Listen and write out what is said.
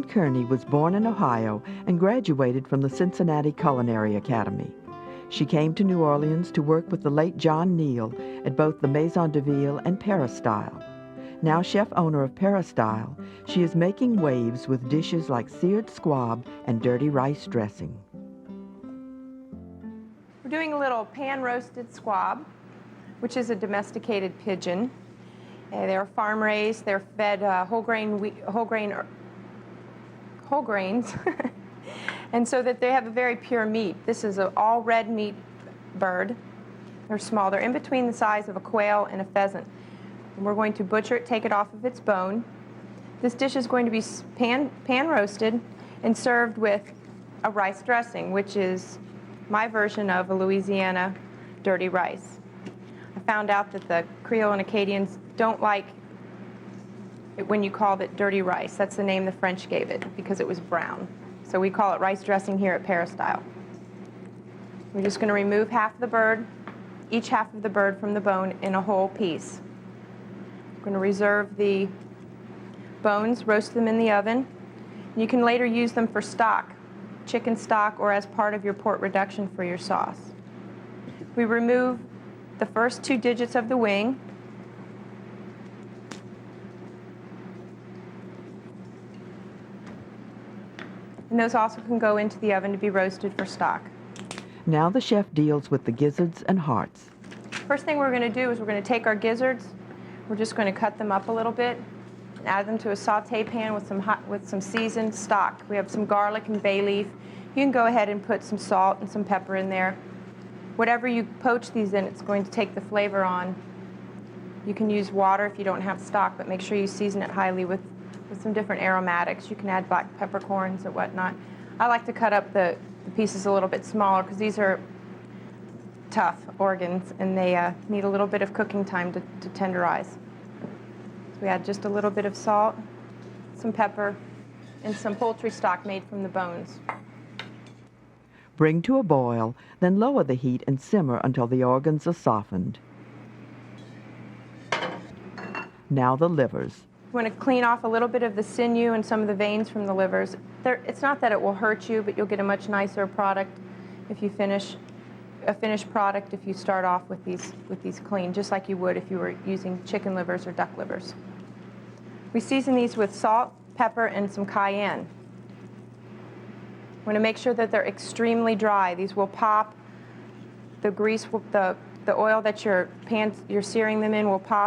Kearney was born in Ohio and graduated from the Cincinnati Culinary Academy. She came to New Orleans to work with the late John Neal at both the Maison de Ville and Peristyle. Now chef-owner of Peristyle, she is making waves with dishes like seared squab and dirty rice dressing. We're doing a little pan-roasted squab, which is a domesticated pigeon. They're farm-raised. They're fed whole grains, and so that they have a very pure meat. This is an all red meat bird. They're small. They're in between the size of a quail and a pheasant. And we're going to butcher it, take it off of its bone. This dish is going to be pan-roasted and served with a rice dressing, which is my version of a Louisiana dirty rice. I found out that the Creole and Acadians don't like it when you call it dirty rice. That's the name the French gave it because it was brown. So we call it rice dressing here at Peristyle. We're just going to remove half of the bird, each half of the bird from the bone in a whole piece. We're going to reserve the bones, roast them in the oven. You can later use them for stock, chicken stock, or as part of your port reduction for your sauce. We remove the first 2 digits of the wing. And those also can go into the oven to be roasted for stock. Now the chef deals with the gizzards and hearts. First thing we're going to do is we're going to take our gizzards. We're just going to cut them up a little bit and add them to a saute pan with some seasoned stock. We have some garlic and bay leaf. You can go ahead and put some salt and some pepper in there. Whatever you poach these in, it's going to take the flavor on. You can use water if you don't have stock, but make sure you season it highly with some different aromatics. You can add black peppercorns or whatnot. I like to cut up the pieces a little bit smaller because these are tough organs and they need a little bit of cooking time to tenderize. So we add just a little bit of salt, some pepper, and some poultry stock made from the bones. Bring to a boil, then lower the heat and simmer until the organs are softened. Now the livers. You want to clean off a little bit of the sinew and some of the veins from the livers. It's not that it will hurt you, but you'll get a much nicer product if you finished product if you start off with these clean, just like you would if you were using chicken livers or duck livers. We season these with salt, pepper, and some cayenne. We want to make sure that they're extremely dry. These will pop. The grease, the oil that you're searing them in will pop